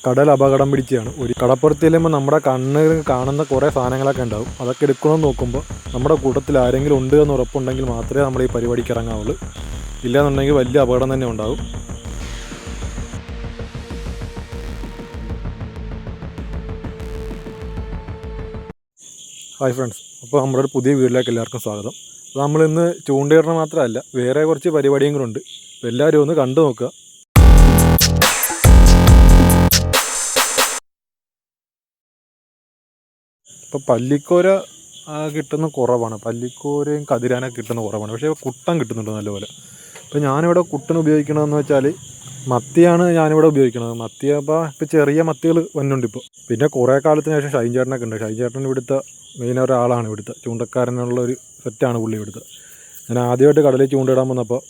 കടൽ അപകടം പിടിക്കുകയാണ്. ഒരു കടപ്പുറത്ത് ചെല്ലുമ്പോൾ നമ്മുടെ കണ്ണിൽ കാണുന്ന കുറേ സാധനങ്ങളൊക്കെ ഉണ്ടാവും. അതൊക്കെ എടുക്കണമെന്ന് നോക്കുമ്പോൾ നമ്മുടെ കൂട്ടത്തിൽ ആരെങ്കിലും ഉണ്ട് എന്ന് ഉറപ്പുണ്ടെങ്കിൽ മാത്രമേ നമ്മൾ ഈ പരിപാടിക്ക് ഇറങ്ങാവുള്ളൂ. ഇല്ലയെന്നുണ്ടെങ്കിൽ വലിയ അപകടം തന്നെ ഉണ്ടാകും. ഹായ് ഫ്രണ്ട്സ്, അപ്പോൾ നമ്മുടെ ഒരു പുതിയ വീഡിയോയിലേക്ക് എല്ലാവർക്കും സ്വാഗതം. അപ്പോൾ നമ്മളിന്ന് ചൂണ്ടയിടണം മാത്രമല്ല, വേറെ കുറച്ച് പരിപാടിയും കൂടെ ഉണ്ട്. അപ്പോൾ എല്ലാവരും ഒന്ന് കണ്ടു നോക്കുക. ഇപ്പോൾ പല്ലിക്കോര കിട്ടുന്ന കുറവാണ്. പല്ലിക്കോരയും കതിരാനൊക്കെ കിട്ടുന്ന കുറവാണ്. പക്ഷേ കുട്ടൻ കിട്ടുന്നുണ്ട് നല്ലപോലെ. ഇപ്പോൾ ഞാനിവിടെ കുട്ടൻ ഉപയോഗിക്കണമെന്ന് വെച്ചാൽ മത്തിയാണ് ഞാനിവിടെ ഉപയോഗിക്കുന്നത്. മത്തി ഇപ്പോൾ ചെറിയ മത്തികൾ വന്നുണ്ട് ഇപ്പോൾ. പിന്നെ കുറേ കാലത്തിന് ശേഷം ഷൈൻ ചേട്ടനൊക്കെ ഉണ്ട്. ഷൈൻ ചേട്ടൻ ഇവിടുത്തെ മെയിൻ ഒരാളാണ്. ഇവിടുത്തെ ചൂണ്ടക്കാരനുള്ളൊരു സെറ്റാണ് പുള്ളി ഇവിടുത്തെ. ഞാൻ ആദ്യമായിട്ട് കടലിൽ ചൂണ്ടയിടാൻ വന്നപ്പോൾ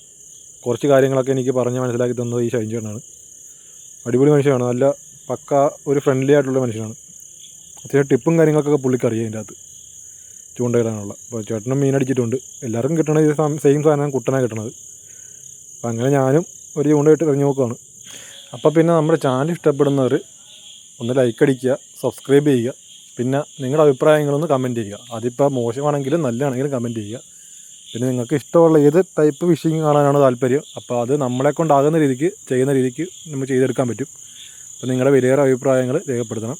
കുറച്ച് കാര്യങ്ങളൊക്കെ എനിക്ക് പറഞ്ഞ് മനസ്സിലാക്കി തന്നത് ഈ ഷൈൻ ചേട്ടനാണ്. അടിപൊളി മനുഷ്യനാണ്. നല്ല പക്ക ഒരു ഫ്രണ്ട്ലി ആയിട്ടുള്ള മനുഷ്യനാണ്. അത്യാവശ്യം ടിപ്പും കാര്യങ്ങളൊക്കെ പുള്ളിക്ക് അറിയാം ഇതിൻ്റെ അകത്ത് ചൂണ്ടയിടാനുള്ള. അപ്പോൾ ചേട്ടനും മീൻ അടിച്ചിട്ടുണ്ട്. എല്ലാവർക്കും കിട്ടണത് ഇത് സെയിം സാധനം കുട്ടനാണ് കിട്ടണത്. അപ്പോൾ അങ്ങനെ ഞാനും ഒരു ചൂണ്ടയിട്ട് എറിഞ്ഞ് നോക്കുകയാണ്. അപ്പോൾ പിന്നെ നമ്മുടെ ചാനൽ ഇഷ്ടപ്പെടുന്നവർ ഒന്ന് ലൈക്ക് അടിക്കുക, സബ്സ്ക്രൈബ് ചെയ്യുക. പിന്നെ നിങ്ങളുടെ അഭിപ്രായങ്ങളൊന്ന് കമൻറ്റ് ചെയ്യുക. അതിപ്പോൾ മോശമാണെങ്കിലും നല്ലതാണെങ്കിലും കമൻറ്റ് ചെയ്യുക. പിന്നെ നിങ്ങൾക്ക് ഇഷ്ടമുള്ള ഏത് ടൈപ്പ് ഫിഷിങ് കാണാനാണ് താല്പര്യം, അപ്പോൾ അത് നമ്മളെ കൊണ്ടാകുന്ന രീതിക്ക് ചെയ്യുന്ന രീതിക്ക് നമ്മൾ ചെയ്തെടുക്കാൻ പറ്റും. അപ്പോൾ നിങ്ങളുടെ വിലയേറെ അഭിപ്രായങ്ങൾ രേഖപ്പെടുത്തണം.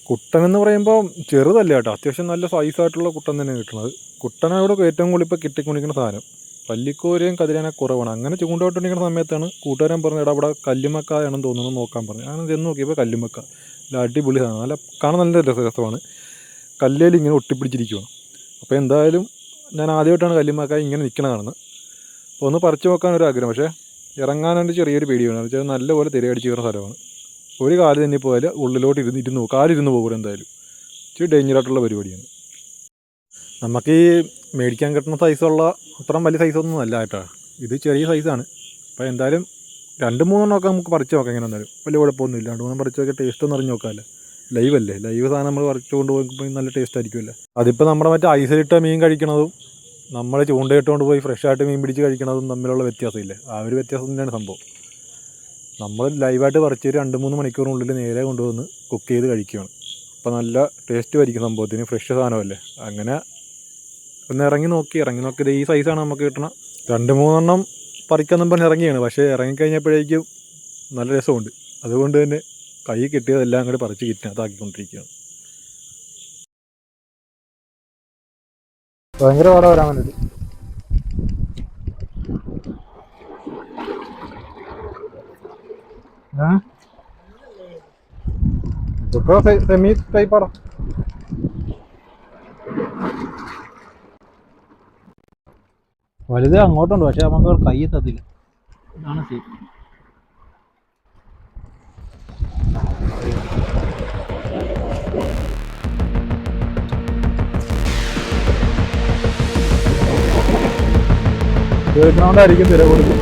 കുട്ടൻ എന്ന് പറയുമ്പോൾ ചെറുതല്ല കേട്ടോ, അത്യാവശ്യം നല്ല സൈസായിട്ടുള്ള കുട്ടൻ തന്നെ കിട്ടുന്നത്. കുട്ടനോട് ഏറ്റവും കൂടുതൽ ഇപ്പോൾ കിട്ടിക്കൊണ്ടിരിക്കുന്ന സാധനം. പല്ലിക്കോരയും കതിരാനൊക്കെ കുറവാണ്. അങ്ങനെ ചൂണ്ടോട്ടിരിക്കുന്ന സമയത്താണ് കൂട്ടുകാരൻ പറഞ്ഞ ഇടാ അവിടെ കല്ലുമ്മക്കായാണെന്ന് തോന്നുന്നു നോക്കാൻ പറഞ്ഞു. അങ്ങനെ ചെന്ന് നോക്കിയപ്പോൾ കല്ലുമ്മക്ക. നല്ല അടിപൊളി സാധനം, നല്ല കാണാൻ നല്ല രസമാണ്. കല്ലേൽ ഇങ്ങനെ ഒട്ടിപ്പിടിച്ചിരിക്കുകയാണ്. അപ്പോൾ എന്തായാലും ഞാൻ ആദ്യമായിട്ടാണ് കല്ലുമ്മക്കായ ഇങ്ങനെ നിൽക്കണ കാണുന്നത്. അപ്പോൾ ഒന്ന് പറിച്ചു നോക്കാനൊരു ആഗ്രഹം. പക്ഷേ ഇറങ്ങാനായിട്ട് ചെറിയൊരു പേടിയാണ്. എന്ന് വെച്ചാൽ നല്ലപോലെ തിരയടിച്ച് കയറുന്ന സ്ഥലമാണ്. ഒരു കാല് തന്നെ പോയാൽ ഉള്ളിലോട്ട് ഇരുന്ന് കാലിരുന്ന് പോകും. എന്തായാലും ഇച്ചിരി ഡേഞ്ചറായിട്ടുള്ള പരിപാടിയാണ്. നമുക്ക് ഈ മേടിക്കാൻ കിട്ടുന്ന സൈസുള്ള അത്രയും വലിയ സൈസൊന്നും അല്ല കേട്ടോ. ഇത് ചെറിയ സൈസാണ്. അപ്പോൾ എന്തായാലും 2-3 നമുക്ക് പറിച്ച് നോക്കാം. എങ്ങനെ എന്തായാലും വലിയ കുഴപ്പമൊന്നും ഇല്ല. 2-3 പറിച്ച് നോക്കിയാൽ ടേസ്റ്റ് ഒന്ന് അറിഞ്ഞ് നോക്കാമല്ലോ. ലൈവ് അല്ലേ, ലൈവ് സാധനം നമ്മൾ പറിച്ച് കൊണ്ട് പോകുമ്പോൾ നല്ല ടേസ്റ്റ് ആയിരിക്കുമല്ലോ. അതിപ്പോൾ നമ്മുടെ മറ്റേ ഐസിലിട്ട മീൻ കഴിക്കണതും നമ്മൾ ചൂണ്ടയിട്ടുകൊണ്ട് പോയി ഫ്രഷായിട്ട് മീൻ പിടിച്ച് കഴിക്കണതും തമ്മിലുള്ള വ്യത്യാസമില്ലേ, ആ ഒരു വ്യത്യാസം തന്നെയാണ് സംഭവം. നമ്മൾ ലൈവായിട്ട് പറിച്ച് 2-3 മണിക്കൂറിനുള്ളിൽ നേരെ കൊണ്ടുവന്ന് കുക്ക് ചെയ്ത് കഴിക്കുകയാണ്. അപ്പോൾ നല്ല ടേസ്റ്റ് ആയിരിക്കും സംഭവത്തിന്. ഫ്രഷ് സാധനമല്ലേ. അങ്ങനെ ഒന്ന് ഇറങ്ങി നോക്കി ഈ സൈസാണ് നമുക്ക് കിട്ടണം. 2-3 പറിക്കാമെന്നും പറഞ്ഞ് ഇറങ്ങിയാണ്. പക്ഷേ ഇറങ്ങിക്കഴിഞ്ഞപ്പോഴേക്കും നല്ല രസമുണ്ട്. അതുകൊണ്ട് തന്നെ കൈ കിട്ടിയതെല്ലാം കൂടി പറിച്ച് കിറ്റിനകത്താക്കിക്കൊണ്ടിരിക്കുകയാണ്. ഭയങ്കര പാടാ വരാൻ വേണ്ടിയിട്ട്. ഇതൊക്കെ സെമി ടൈപ്പാടാ. വലുത് അങ്ങോട്ടുണ്ട്, പക്ഷെ നമുക്ക് കൈ എത്തത്തില്ല. ഇതാണ് ശരി. വീടിനോണ്ടായിരിക്കും തിര കൊടുക്കും.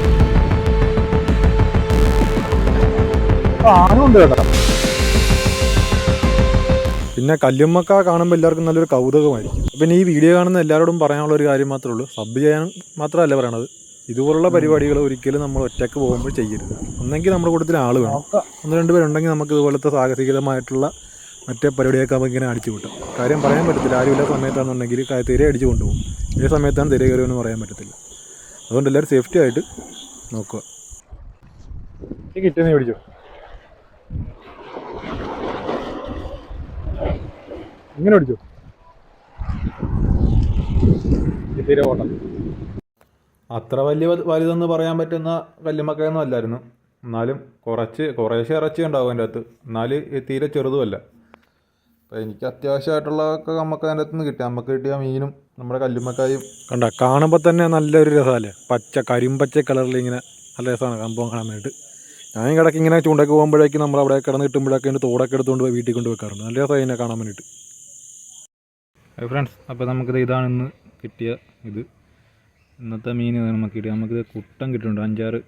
ആനുണ്ട് കേട്ടോ. പിന്നെ കല്ലുമ്മക്ക കാണുമ്പോൾ എല്ലാവർക്കും നല്ലൊരു കൗതുകമായിരിക്കും. പിന്നെ ഈ വീഡിയോ കാണുന്ന എല്ലാവരോടും പറയാനുള്ള ഒരു കാര്യം മാത്രമേ ഉള്ളൂ, സബ് ചെയ്യാൻ മാത്രമല്ല പറയണത്. ഇതുപോലുള്ള പരിപാടികൾ ഒരിക്കലും നമ്മൾ ഒറ്റയ്ക്ക് പോകുമ്പോൾ ചെയ്യരുത്. ഒന്നെങ്കിൽ നമ്മുടെ കൂട്ടത്തിൽ ആൾ വേണം. 1-2 പേരുണ്ടെങ്കിൽ നമുക്ക് ഇതുപോലത്തെ സാഹസികമായിട്ടുള്ള മറ്റേ പരിപാടിയൊക്കെ നമുക്ക് ഇങ്ങനെ അടിച്ചു കിട്ടും. കാര്യം പറയാൻ പറ്റത്തില്ല. ആരുമില്ല സമയത്താണെന്നുണ്ടെങ്കിൽ തിര അടിച്ച് കൊണ്ടുപോകും. ഏത് സമയത്താണ് തിര കയറുമെന്ന് പറയാൻ പറ്റത്തില്ല. അതുകൊണ്ട് എല്ലാവരും സേഫ്റ്റി ആയിട്ട് നോക്കുക. ഈ കിറ്റ് നീ പിടിച്ചോ. ഇങ്ങനെ പിടിച്ചോ. തീരെ ഓട്ടം. അത്ര വലിയ വലുതെന്ന് പറയാൻ പറ്റുന്ന കല്ലുമ്മക്കയൊന്നും അല്ലായിരുന്നു. എന്നാലും കുറേശ്ശെ ഇറച്ചി ഉണ്ടാവും അതിൻ്റെ അകത്ത്. എന്നാൽ തീരെ ചെറുതുമല്ല. അപ്പോൾ എനിക്ക് അത്യാവശ്യമായിട്ടുള്ളതൊക്കെ നമുക്ക് അതിൻ്റെ അകത്ത് നിന്ന് കിട്ടി. നമുക്ക് കിട്ടിയ മീനും നമ്മുടെ കല്ലുമ്മക്കായും കണ്ട കാണുമ്പോൾ തന്നെ നല്ലൊരു രസമല്ലേ. കരിമ്പച്ച കളറിൽ ഇങ്ങനെ നല്ല രസമാണ് സംഭവം കാണാൻ വേണ്ടിയിട്ട്. ഞാൻ കിടക്ക് ഇങ്ങനെ ചൂണ്ടയ്ക്ക് പോകുമ്പോഴേക്കും നമ്മൾ അവിടെ കിടന്ന് കിട്ടുമ്പോഴൊക്കെ അതിൻ്റെ തോടൊക്കെ എടുത്തുകൊണ്ട് പോയി വീട്ടിൽ കൊണ്ട് വെക്കാറുണ്ട്. നല്ല രസമായി ഇതിനെ കാണാൻ വേണ്ടിയിട്ട്. ഫ്രണ്ട്സ്, അപ്പോൾ നമുക്കിത് ഇതാണ് ഇന്ന് കിട്ടിയ ഇത്. ഇന്നത്തെ മീൻ നമുക്ക് കിട്ടിയത്. നമുക്കിത് കുട്ടൻ കിട്ടുന്നുണ്ട്. 5-6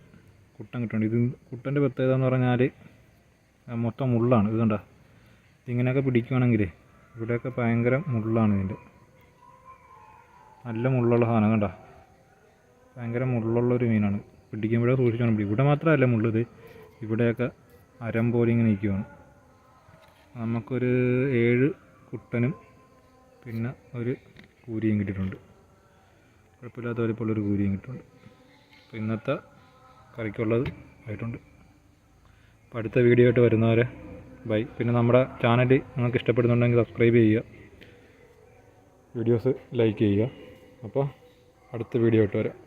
കുട്ടൻ കിട്ടുന്നുണ്ട്. ഇത് കുട്ടൻ്റെ പ്രത്യേകത എന്ന് പറഞ്ഞാൽ മൊത്തം മുള്ളാണ്. ഇത് കണ്ട ഇങ്ങനെയൊക്കെ പിടിക്കുകയാണെങ്കിൽ ഇവിടെയൊക്കെ ഭയങ്കര മുള്ളാണ്. ഇതിൻ്റെ നല്ല മുള്ളുള്ള സാധനം കണ്ട. ഭയങ്കര മുള്ളുള്ളൊരു മീനാണ്. പിടിക്കുമ്പോഴേ സൂക്ഷിക്കണം. ഇവിടെ മാത്രമല്ല മുള്ളത്, ഇവിടെയൊക്കെ അരം പോലെ ഇങ്ങനെ നിൽക്കുകയാണ്. നമുക്കൊരു 7 കുട്ടനും പിന്നെ ഒരു കൂരിയും കിട്ടിയിട്ടുണ്ട്. കുഴപ്പമില്ലാത്ത വലിപ്പമുള്ളൊരു കൂരിയും കിട്ടിയിട്ടുണ്ട്. അപ്പോൾ ഇന്നത്തെ കറിക്കുള്ളത് ആയിട്ടുണ്ട്. അപ്പോൾ അടുത്ത വീഡിയോ ആയിട്ട് വരുന്നവരെ ബൈ. പിന്നെ നമ്മുടെ ചാനൽ നിങ്ങൾക്ക് ഇഷ്ടപ്പെടുന്നുണ്ടെങ്കിൽ സബ്സ്ക്രൈബ് ചെയ്യുക, വീഡിയോസ് ലൈക്ക് ചെയ്യുക. അപ്പോൾ അടുത്ത വീഡിയോ ആയിട്ട് വരാം.